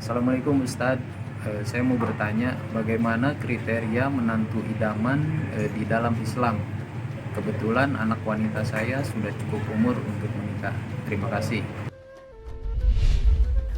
Assalamualaikum Ustadz. Saya mau bertanya bagaimana kriteria menantu idaman di dalam Islam. Kebetulan anak wanita saya sudah cukup umur untuk menikah. Terima kasih.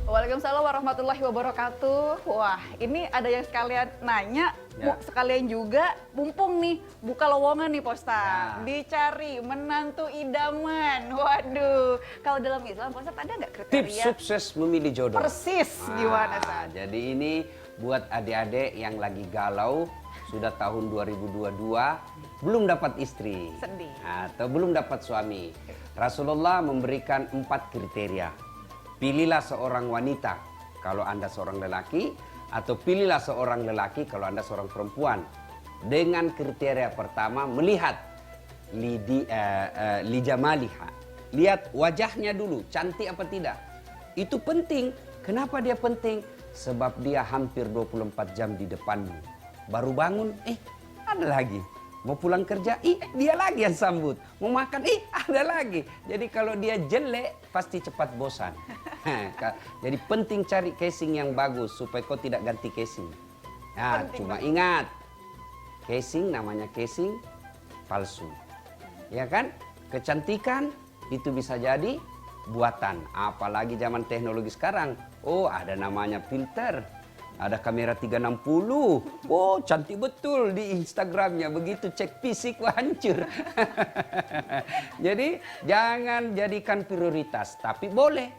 Waalaikumsalam warahmatullahi wabarakatuh. Wah, ini ada yang sekalian nanya, sekalian juga mumpung nih buka lowongan nih Posta. Dicari menantu idaman. Waduh, kalau dalam Islam Posta ada nggak kriteria? Tips sukses memilih jodoh. Persis, gimana Ustaz? Jadi ini buat adik-adik yang lagi galau, sudah tahun 2022, belum dapat istri. Sedih. Atau belum dapat suami. Rasulullah memberikan 4 kriteria. Pilihlah seorang wanita kalau Anda seorang lelaki, atau pilihlah seorang lelaki kalau Anda seorang perempuan. Dengan kriteria pertama, melihat lijamaliha. Lihat wajahnya dulu, cantik apa tidak. Itu penting. Kenapa dia penting? Sebab dia hampir 24 jam di depanmu. Baru bangun, ada lagi. Mau pulang kerja, dia lagi yang sambut. Mau makan, ada lagi. Jadi kalau dia jelek, pasti cepat bosan. Jadi penting cari casing yang bagus supaya kau tidak ganti casing. Nah, cuma ingat, casing namanya casing palsu. Ya kan? Kecantikan itu bisa jadi buatan. Apalagi zaman teknologi sekarang. Oh, ada namanya filter. Ada kamera 360. Oh, cantik betul di Instagramnya. Begitu cek fisik, wah hancur. Jadi jangan jadikan prioritas. Tapi boleh.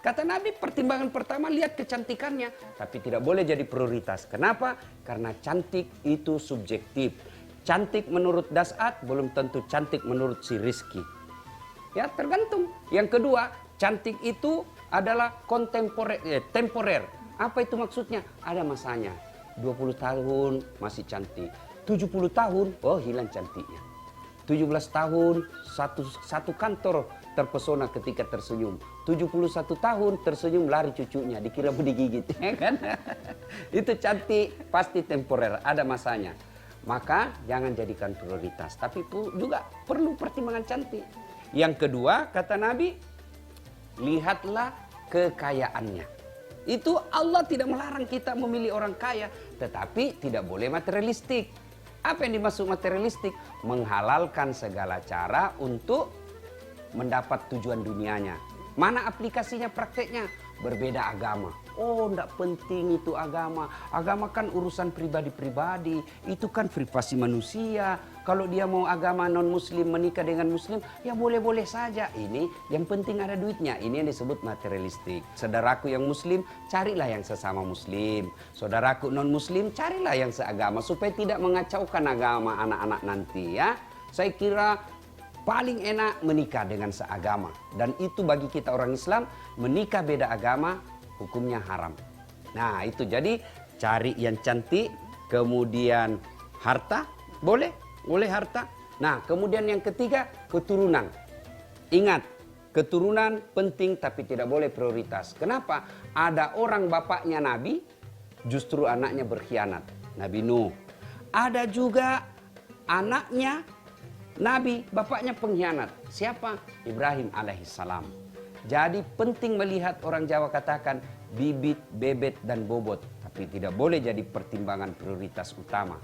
Kata Nabi, pertimbangan pertama lihat kecantikannya. Tapi tidak boleh jadi prioritas. Kenapa? Karena cantik itu subjektif. Cantik menurut Das'at belum tentu cantik menurut si Rizky. Ya, tergantung. Yang kedua, cantik itu adalah temporer. Apa itu maksudnya? Ada masanya. 20 tahun masih cantik. 70 tahun, oh hilang cantiknya. 17 tahun, satu kantor terpesona ketika tersenyum. 71 tahun tersenyum lari cucunya, dikira mau digigit. Ya kan? Itu cantik, pasti temporer, ada masanya. Maka jangan jadikan prioritas. Tapi juga perlu pertimbangan cantik. Yang kedua, kata Nabi, lihatlah kekayaannya. Itu Allah tidak melarang kita memilih orang kaya, tetapi tidak boleh materialistik. Apa yang dimaksud materialistik? Menghalalkan segala cara untuk mendapat tujuan dunianya. Mana aplikasinya, prakteknya? Berbeda agama. Oh, tidak penting itu agama. Agama kan urusan pribadi-pribadi. Itu kan privasi manusia. Kalau dia mau agama non-muslim menikah dengan muslim, ya boleh-boleh saja. Ini yang penting ada duitnya. Ini yang disebut materialistik. Saudaraku yang muslim, carilah yang sesama muslim. Saudaraku non-muslim, carilah yang seagama. Supaya tidak mengacaukan agama anak-anak nanti ya. Saya kira paling enak menikah dengan seagama. Dan itu bagi kita orang Islam, menikah beda agama, hukumnya haram. Nah itu jadi cari yang cantik, kemudian harta, boleh harta. Nah kemudian yang ketiga, keturunan. Ingat, keturunan penting tapi tidak boleh prioritas. Kenapa? Ada orang bapaknya Nabi, justru anaknya berkhianat. Nabi Nuh. Ada juga anaknya Nabi, bapaknya pengkhianat. Siapa? Ibrahim alaihissalam. Jadi penting melihat, orang Jawa katakan bibit, bebet, dan bobot. Tapi tidak boleh jadi pertimbangan prioritas utama.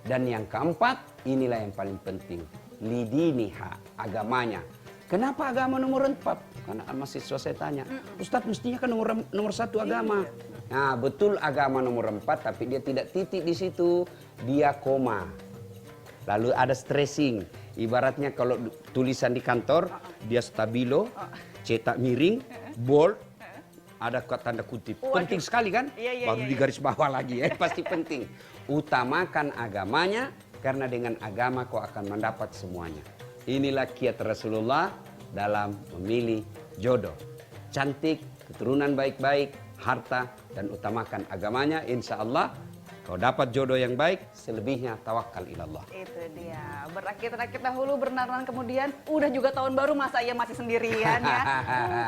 Dan yang keempat, inilah yang paling penting. Lidiniha, agamanya. Kenapa agama nomor 4? Karena mahasiswa saya tanya, Ustadz mestinya kan nomor 1 agama. Nah betul agama nomor 4, tapi dia tidak titik di situ. Dia koma. Lalu ada stressing. Ibaratnya kalau tulisan di kantor, dia stabilo, cetak miring, bold, ada tanda kutip. Penting sekali kan? Baru di garis bawah lagi ya, pasti penting. Utamakan agamanya, karena dengan agama kau akan mendapat semuanya. Inilah kiat Rasulullah dalam memilih jodoh. Cantik, keturunan baik-baik, harta, dan utamakan agamanya. Insya Allah kau dapat jodoh yang baik, selebihnya tawakal ilallah. Itu dia, berakit-rakit dahulu, bernaran kemudian, udah juga tahun baru, masa ia masih sendirian ya.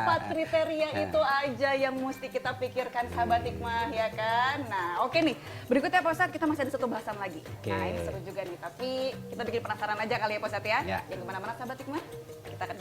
4 kriteria itu aja yang mesti kita pikirkan sahabat hikmah ya kan. Nah oke nih, berikutnya Pak Ustadz, kita masih ada satu bahasan lagi. Nah ini seru juga nih, tapi kita bikin penasaran aja kali ya Pak Ustadz ya. Jangan kemana-mana sahabat hikmah, kita akan